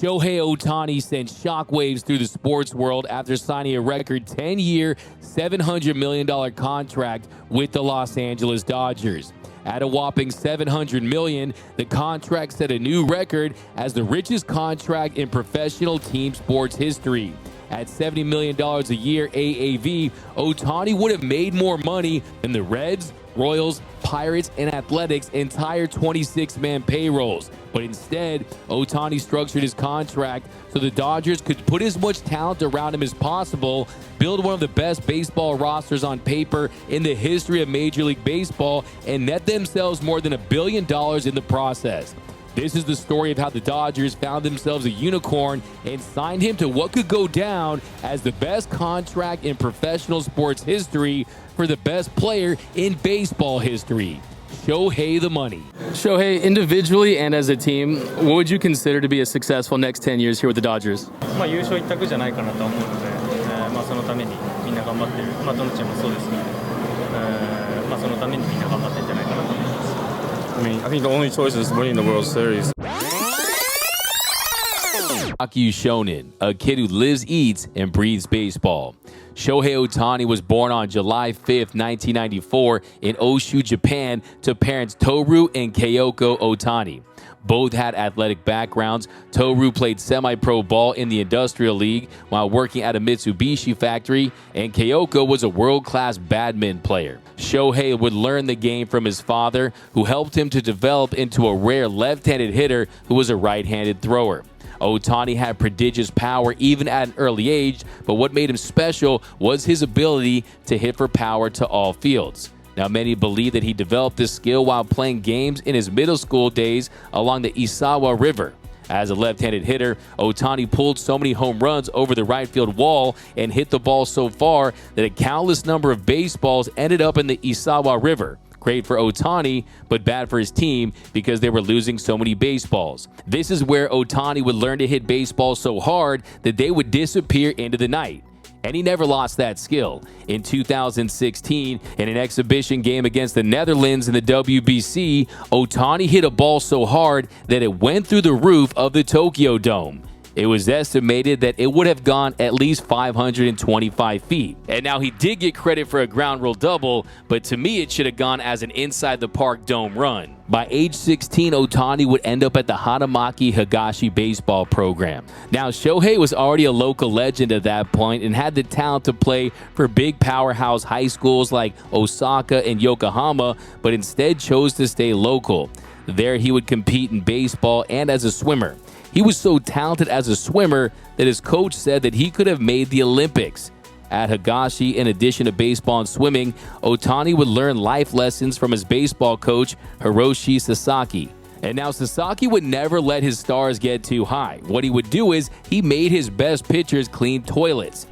Shohei Ohtani sent shockwaves through the sports world after signing a record 10-year, $700 million contract with the Los Angeles Dodgers. At a whopping $700 million, the contract set a new record as the richest contract in professional team sports history. At $70 million a year AAV, Ohtani would have made more money than the Reds, Royals, Pirates, and Athletics' entire 26-man payrolls. But instead, Ohtani structured his contract so the Dodgers could put as much talent around him as possible, build one of the best baseball rosters on paper in the history of Major League Baseball, and net themselves more than $1 billion in the process. This is the story of how the Dodgers found themselves a unicorn and signed him to what could go down as the best contract in professional sports history for the best player in baseball history, Shohei the Money. Shohei, individually and as a team, what would you consider to be a successful next 10 years here with the Dodgers? 優勝一択じゃないかなと思うので、そのためにみんな頑張ってる。どのチームもそうですけど、そのためにみんな頑張ってるんじゃないかなと思います。I think the only choice is winning the World Series. Akyu Shonen, a kid who lives, eats, and breathes baseball. Shohei Ohtani was born on July 5th, 1994 in Oshu, Japan to parents Toru and Kyoko Ohtani. Both had athletic backgrounds. Toru played semi-pro ball in the Industrial League while working at a Mitsubishi factory, and Kyoko was a world-class badminton player. Shohei would learn the game from his father, who helped him to develop into a rare left-handed hitter who was a right-handed thrower. Ohtani had prodigious power even at an early age, but what made him special was his ability to hit for power to all fields. Now, many believe that he developed this skill while playing games in his middle school days along the Isawa River. As a left-handed hitter, Ohtani pulled so many home runs over the right field wall and hit the ball so far that a countless number of baseballs ended up in the Isawa River. Great for Ohtani, but bad for his team because they were losing so many baseballs. This is where Ohtani would learn to hit baseballs so hard that they would disappear into the night. And he never lost that skill. In 2016, in an exhibition game against the Netherlands in the WBC, Ohtani hit a ball so hard that it went through the roof of the Tokyo Dome. It was estimated that it would have gone at least 525 feet. And now he did get credit for a ground rule double, but to me it should have gone as an inside-the-park dome run. By age 16, Ohtani would end up at the Hanamaki Higashi baseball program. Now, Shohei was already a local legend at that point and had the talent to play for big powerhouse high schools like Osaka and Yokohama, but instead chose to stay local. There he would compete in baseball and as a swimmer. He was so talented as a swimmer that his coach said that he could have made the Olympics. At Higashi, in addition to baseball and swimming, Ohtani would learn life lessons from his baseball coach, Hiroshi Sasaki. And now Sasaki would never let his stars get too high. What he would do is he made his best pitchers clean toilets.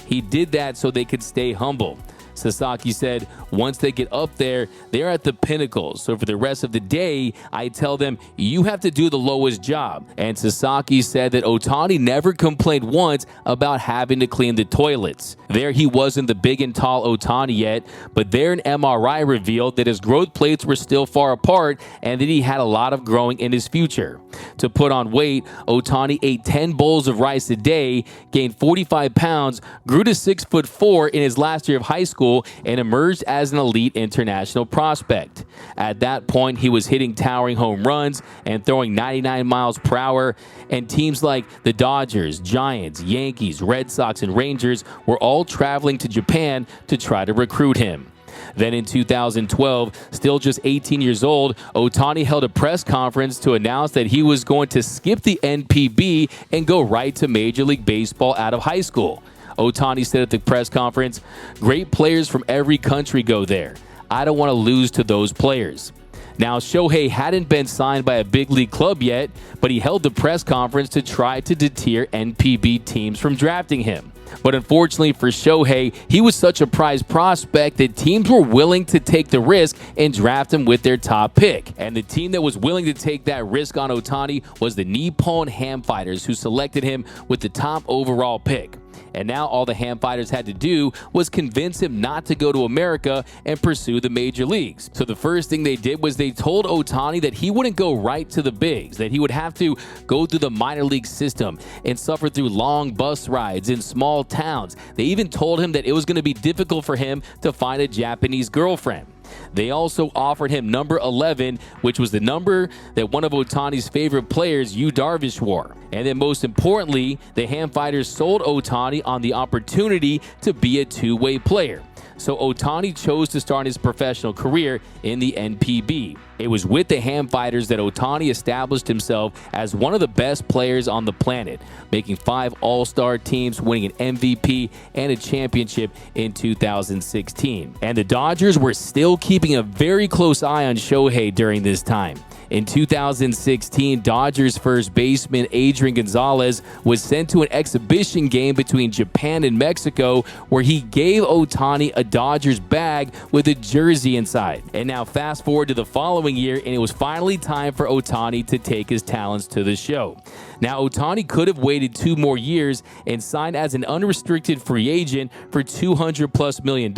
He did that so they could stay humble. Sasaki said, once they get up there, they're at the pinnacle. So for the rest of the day, I tell them, you have to do the lowest job. And Sasaki said that Ohtani never complained once about having to clean the toilets. There he wasn't the big and tall Ohtani yet, but there an MRI revealed that his growth plates were still far apart and that he had a lot of growing in his future. To put on weight, Ohtani ate 10 bowls of rice a day, gained 45 pounds, grew to 6'4" in his last year of high school, and emerged as an elite international prospect. At that point, he was hitting towering home runs and throwing 99 miles per hour, and teams like the Dodgers, Giants, Yankees, Red Sox, and Rangers were all traveling to Japan to try to recruit him. Then in 2012, still just 18 years old, Ohtani held a press conference to announce that he was going to skip the NPB and go right to Major League Baseball out of high school. Ohtani said at the press conference, "Great players from every country go there. I don't want to lose to those players." Now, Shohei hadn't been signed by a big league club yet, but he held the press conference to try to deter NPB teams from drafting him. But unfortunately for Shohei, he was such a prized prospect that teams were willing to take the risk and draft him with their top pick. And the team that was willing to take that risk on Ohtani was the Nippon Ham Fighters, who selected him with the top overall pick. And now all the Ham Fighters had to do was convince him not to go to America and pursue the major leagues. So the first thing they did was they told Ohtani that he wouldn't go right to the bigs, that he would have to go through the minor league system and suffer through long bus rides in small towns. They even told him that it was going to be difficult for him to find a Japanese girlfriend. They also offered him number 11, which was the number that one of Ohtani's favorite players, Yu Darvish, wore. And then most importantly, the Ham Fighters sold Ohtani on the opportunity to be a two-way player. So Ohtani chose to start his professional career in the NPB. It was with the Ham Fighters that Ohtani established himself as one of the best players on the planet, making 5 All-Star teams, winning an MVP and a championship in 2016. And the Dodgers were still keeping a very close eye on Shohei during this time. In 2016, Dodgers first baseman Adrian Gonzalez was sent to an exhibition game between Japan and Mexico where he gave Ohtani a Dodgers bag with a jersey inside. And now fast forward to the following year, and it was finally time for Ohtani to take his talents to the show. Now, Ohtani could have waited 2 more years and signed as an unrestricted free agent for $200+ million,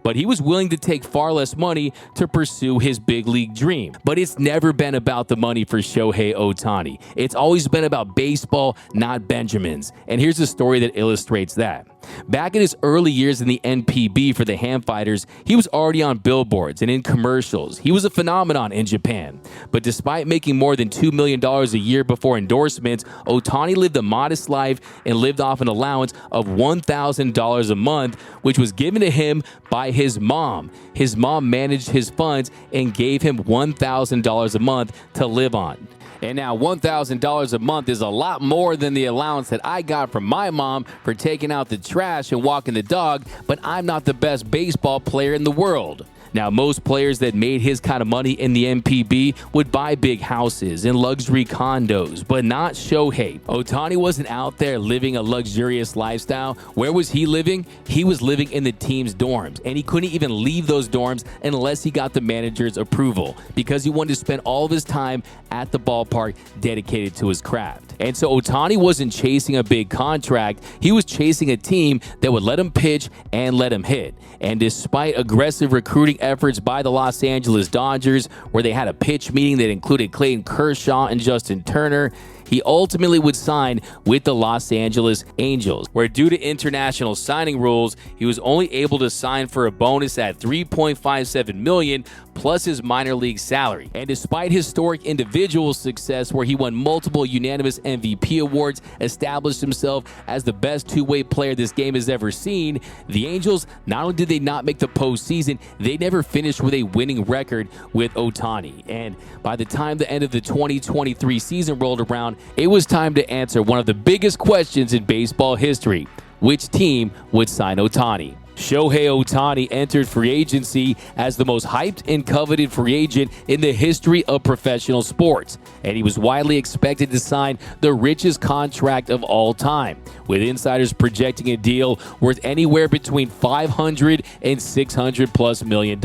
but he was willing to take far less money to pursue his big league dream. But it's never been about the money for Shohei Ohtani. It's always been about baseball, not Benjamins. And here's a story that illustrates that. Back in his early years in the NPB for the Ham Fighters, he was already on billboards and in commercials. He was a phenomenon in Japan. But despite making more than $2 million a year before endorsements, Ohtani lived a modest life and lived off an allowance of $1,000 a month, which was given to him by his mom. His mom managed his funds and gave him $1,000 a month to live on. And now $1,000 a month is a lot more than the allowance that I got from my mom for taking out the trash and walking the dog, but I'm not the best baseball player in the world. Now, most players that made his kind of money in the NPB would buy big houses and luxury condos, but not Shohei. Ohtani wasn't out there living a luxurious lifestyle. Where was he living? He was living in the team's dorms, and he couldn't even leave those dorms unless he got the manager's approval because he wanted to spend all of his time at the ballpark dedicated to his craft. And so Ohtani wasn't chasing a big contract. He was chasing a team that would let him pitch and let him hit. And despite aggressive recruiting efforts by the Los Angeles Dodgers, where they had a pitch meeting that included Clayton Kershaw and Justin Turner, he ultimately would sign with the Los Angeles Angels, where due to international signing rules, he was only able to sign for a bonus at $3.57 million plus his minor league salary. And despite historic individual success where he won multiple unanimous MVP awards, established himself as the best two-way player this game has ever seen, the Angels, not only did they not make the postseason, they never finished with a winning record with Ohtani. And by the time the end of the 2023 season rolled around, it was time to answer one of the biggest questions in baseball history. Which team would sign Ohtani? Shohei Ohtani entered free agency as the most hyped and coveted free agent in the history of professional sports, and he was widely expected to sign the richest contract of all time, with insiders projecting a deal worth anywhere between $500 and $600+ million.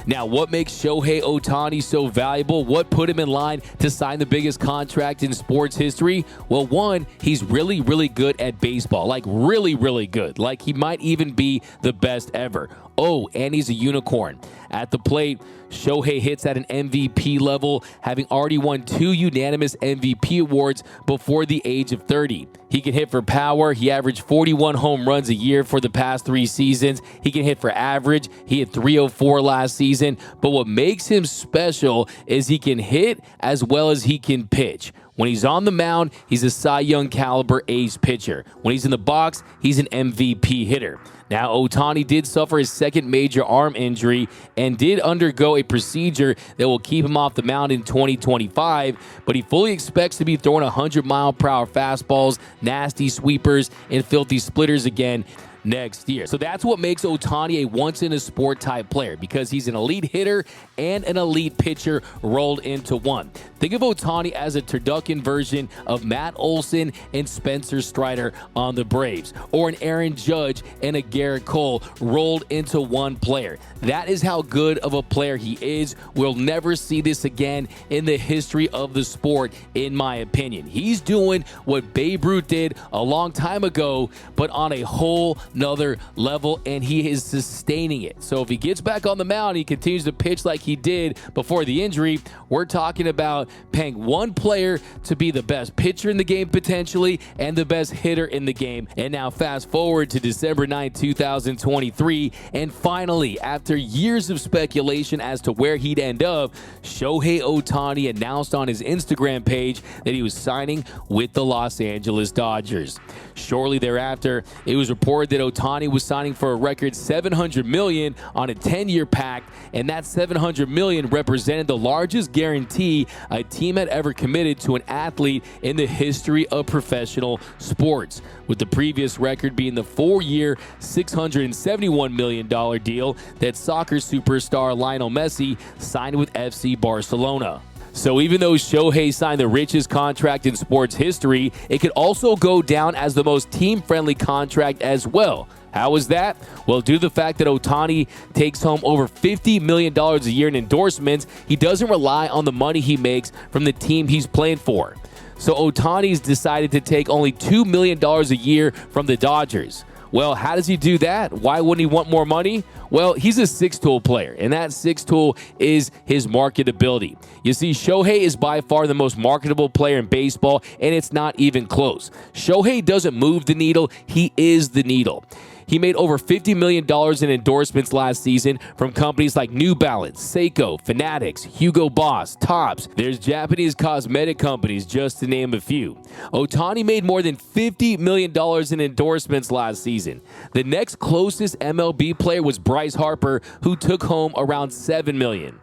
Now, what makes Shohei Ohtani so valuable? What put him in line to sign the biggest contract in sports history? Well, one, he's really, really good at baseball, like really, really good. Like he might even be the best ever. Oh, and he's a unicorn. At the plate, Shohei hits at an MVP level, having already won 2 unanimous MVP awards before the age of 30. He can hit for power. He averaged 41 home runs a year for the past 3 seasons. He can hit for average. He hit 304 last season. But what makes him special is he can hit as well as he can pitch. When he's on the mound, he's a Cy Young caliber ace pitcher. When he's in the box, he's an MVP hitter. Now, Ohtani did suffer his second major arm injury and did undergo a procedure that will keep him off the mound in 2025, but he fully expects to be throwing 100-mile-per-hour fastballs, nasty sweepers, and filthy splitters again next year. So that's what makes Ohtani a once-in-a-sport type player, because he's an elite hitter and an elite pitcher rolled into one. Think of Ohtani as a turducken version of Matt Olson and Spencer Strider on the Braves, or an Aaron Judge and a Garrett Cole rolled into one player. That is how good of a player he is. We'll never see this again in the history of the sport, in my opinion. He's doing what Babe Ruth did a long time ago, but on a whole nother level, and he is sustaining it. So if he gets back on the mound, he continues to pitch like he did before the injury, we're talking about paying one player to be the best pitcher in the game potentially and the best hitter in the game. And now fast forward to December 9, 2023, and finally, after years of speculation as to where he'd end up, Shohei Ohtani announced on his Instagram page that he was signing with the Los Angeles Dodgers. Shortly thereafter, it was reported that Ohtani was signing for a record $700 million on a 10-year pact, and that $700 million represented the largest guarantee a team had ever committed to an athlete in the history of professional sports, with the previous record being the 4-year, $671 million deal that soccer superstar Lionel Messi signed with FC Barcelona. So even though Shohei signed the richest contract in sports history, it could also go down as the most team-friendly contract as well. How is that? Well, due to the fact that Ohtani takes home over $50 million a year in endorsements, he doesn't rely on the money he makes from the team he's playing for. So Ohtani's decided to take only $2 million a year from the Dodgers. Well, how does he do that? Why wouldn't he want more money? Well, he's a six-tool player, and that six-tool is his marketability. You see, Shohei is by far the most marketable player in baseball, and it's not even close. Shohei doesn't move the needle, he is the needle. He made over $50 million in endorsements last season from companies like New Balance, Seiko, Fanatics, Hugo Boss, Topps. There's Japanese cosmetic companies, just to name a few. Ohtani made more than $50 million in endorsements last season. The next closest MLB player was Bryce Harper, who took home around $7 million.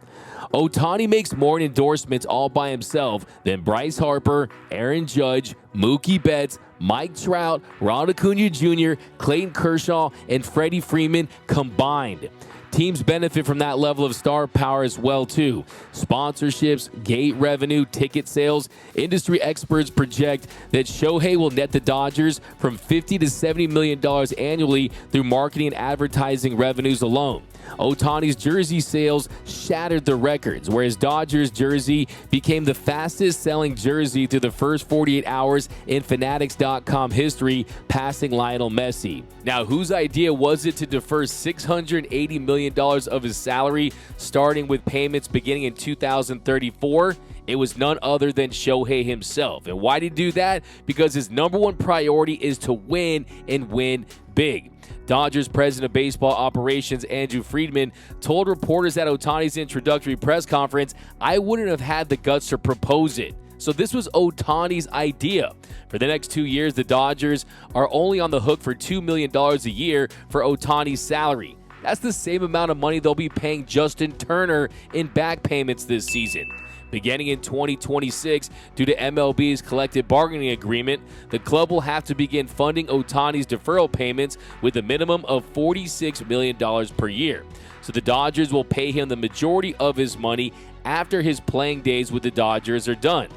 Ohtani makes more in endorsements all by himself than Bryce Harper, Aaron Judge, Mookie Betts, Mike Trout, Ronald Acuna Jr., Clayton Kershaw, and Freddie Freeman combined. Teams benefit from that level of star power as well, too. Sponsorships, gate revenue, ticket sales. Industry experts project that Shohei will net the Dodgers from $50 to $70 million annually through marketing and advertising revenues alone. Ohtani's jersey sales shattered the records, where his Dodgers jersey became the fastest-selling jersey through the first 48 hours in Fanatics.com history, passing Lionel Messi. Now, whose idea was it to defer $680 million of his salary, starting with payments beginning in 2034? It was none other than Shohei himself. And why did he do that? Because his number one priority is to win, and win big. Dodgers president of baseball operations Andrew Friedman told reporters at Ohtani's introductory press conference, "I wouldn't have had the guts to propose it." So this was Ohtani's idea. For the next 2 years, the Dodgers are only on the hook for $2 million a year for Ohtani's salary. That's the same amount of money they'll be paying Justin Turner in back payments this season. Beginning in 2026, due to MLB's collective bargaining agreement, the club will have to begin funding Ohtani's deferral payments with a minimum of $46 million per year. So the Dodgers will pay him the majority of his money after his playing days with the Dodgers are done.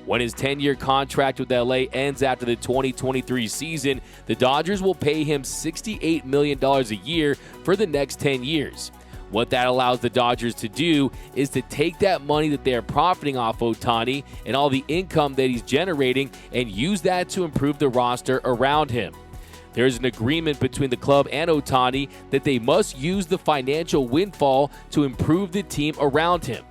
When his 10-year contract with LA ends after the 2023 season, the Dodgers will pay him $68 million a year for the next 10 years. What that allows the Dodgers to do is to take that money that they are profiting off Ohtani and all the income that he's generating and use that to improve the roster around him. There's an agreement between the club and Ohtani that they must use the financial windfall to improve the team around him.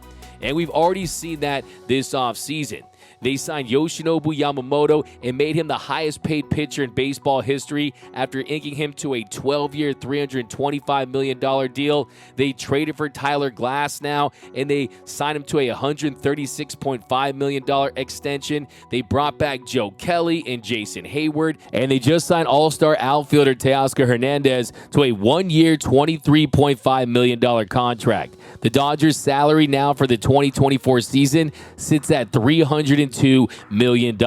And we've already seen that this offseason. They signed Yoshinobu Yamamoto and made him the highest paid pitcher in baseball history after inking him to a 12-year, $325 million deal. They traded for Tyler Glass now, and they signed him to a $136.5 million extension. They brought back Joe Kelly and Jason Hayward, and they just signed all-star outfielder Teoscar Hernandez to a 1-year, $23.5 million contract. The Dodgers' salary now for the 2024 season sits at $302 $102 million.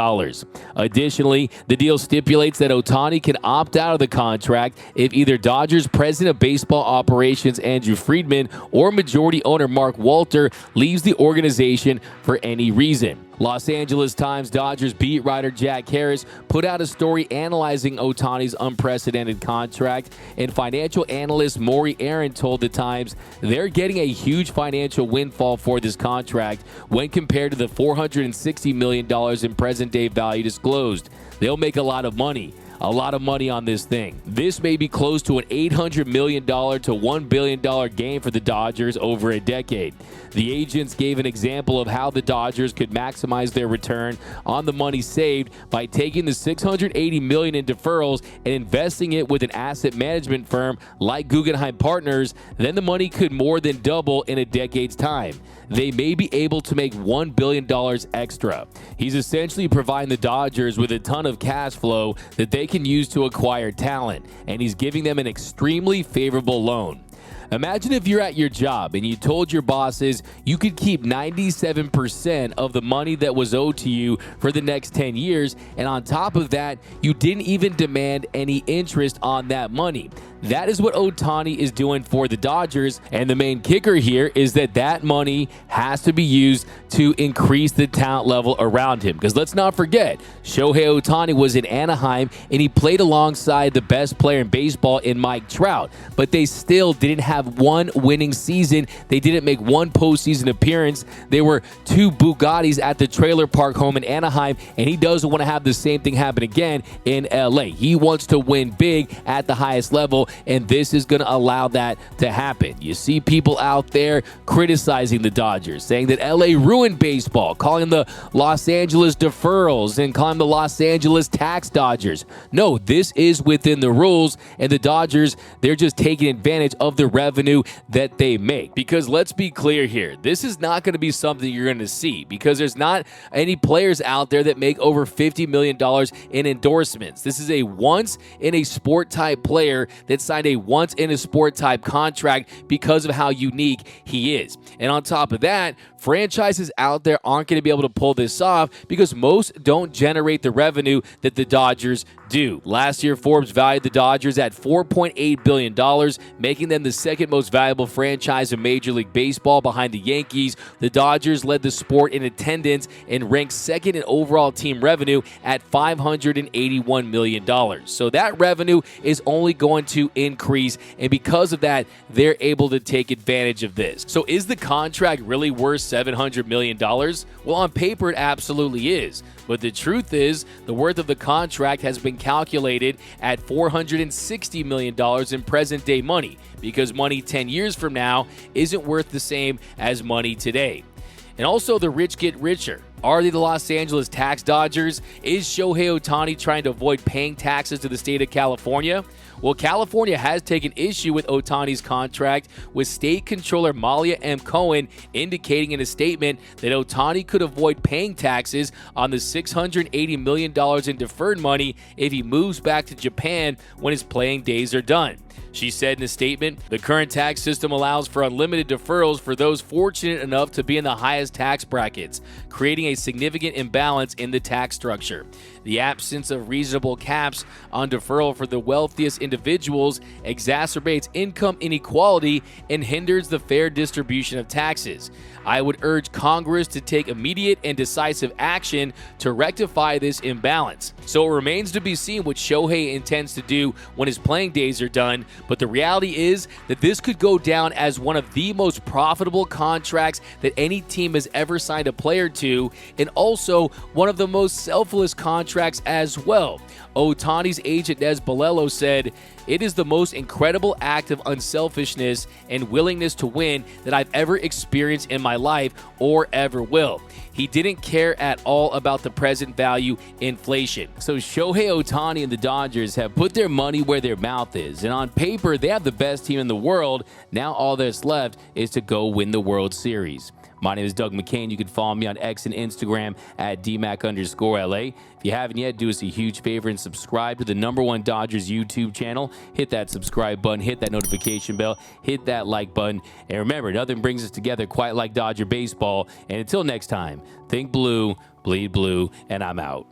Additionally, the deal stipulates that Ohtani can opt out of the contract if either Dodgers president of baseball operations Andrew Friedman or majority owner Mark Walter leaves the organization for any reason. Los Angeles Times Dodgers beat writer Jack Harris put out a story analyzing Ohtani's unprecedented contract, and financial analyst Maury Aaron told the Times they're getting a huge financial windfall for this contract when compared to the $460 million in present-day value disclosed. They'll make a lot of money. A lot of money on this thing. This may be close to an $800 million to $1 billion gain for the Dodgers over a decade. The agents gave an example of how the Dodgers could maximize their return on the money saved by taking the $680 million in deferrals and investing it with an asset management firm like Guggenheim Partners. Then the money could more than double in a decade's time. They may be able to make $1 billion extra. He's essentially providing the Dodgers with a ton of cash flow that they can use to acquire talent, and he's giving them an extremely favorable loan. Imagine if you're at your job and you told your bosses you could keep 97% of the money that was owed to you for the next 10 years, and on top of that, you didn't even demand any interest on that money. That is what Ohtani is doing for the Dodgers, and the main kicker here is that that money has to be used to increase the talent level around him. Because let's not forget, Shohei Ohtani was in Anaheim, and he played alongside the best player in baseball in Mike Trout, but they still didn't have one winning season. They didn't make one postseason appearance. They were two Bugattis at the trailer park home in Anaheim, and he doesn't want to have the same thing happen again in LA. He wants to win big at the highest level, and this is going to allow that to happen. You see people out there criticizing the Dodgers, saying that LA ruined baseball, calling the Los Angeles deferrals and calling the Los Angeles tax Dodgers. No, this is within the rules, and the Dodgers, they're just taking advantage of the revenue that they make. Because let's be clear here, this is not going to be something you're going to see, because there's not any players out there that make over $50 million in endorsements. This is a once in a sport type player that signed a once in a sport type contract because of how unique he is. And on top of that, franchises out there aren't going to be able to pull this off because most don't generate the revenue that the Dodgers do. Last year, Forbes valued the Dodgers at $4.8 billion, making them the second most valuable franchise in Major League Baseball behind the Yankees. The Dodgers led the sport in attendance and ranked second in overall team revenue at $581 million. So that revenue is only going to increase, and because of that, they're able to take advantage of this. So is the contract really worth $700 million? Well, on paper, it absolutely is. But the truth is, the worth of the contract has been calculated at $460 million in present-day money, because money 10 years from now isn't worth the same as money today. And also, the rich get richer. Are they the Los Angeles tax Dodgers? Is Shohei Ohtani trying to avoid paying taxes to the state of California? Well, California has taken issue with Ohtani's contract, with State Controller Malia M. Cohen indicating in a statement that Ohtani could avoid paying taxes on the $680 million in deferred money if he moves back to Japan when his playing days are done. She said in a statement, the current tax system allows for unlimited deferrals for those fortunate enough to be in the highest tax brackets, creating a significant imbalance in the tax structure. The absence of reasonable caps on deferral for the wealthiest individuals exacerbates income inequality and hinders the fair distribution of taxes. I would urge Congress to take immediate and decisive action to rectify this imbalance. So it remains to be seen what Shohei intends to do when his playing days are done, but the reality is that this could go down as one of the most profitable contracts that any team has ever signed a player to, and also one of the most selfless contracts as well. Ohtani's agent Nez Balelo said, "It is the most incredible act of unselfishness and willingness to win that I've ever experienced in my life or ever will." He didn't care at all about the present value inflation. So Shohei Ohtani and the Dodgers have put their money where their mouth is, and on paper they have the best team in the world. Now all that's left is to go win the World Series. My name is Doug McKain. You can follow me on X and Instagram at DMac_LA. If you haven't yet, do us a huge favor and subscribe to the #1 Dodgers YouTube channel. Hit that subscribe button, hit that notification bell, hit that like button. And remember, nothing brings us together quite like Dodger baseball. And until next time, think blue, bleed blue, and I'm out.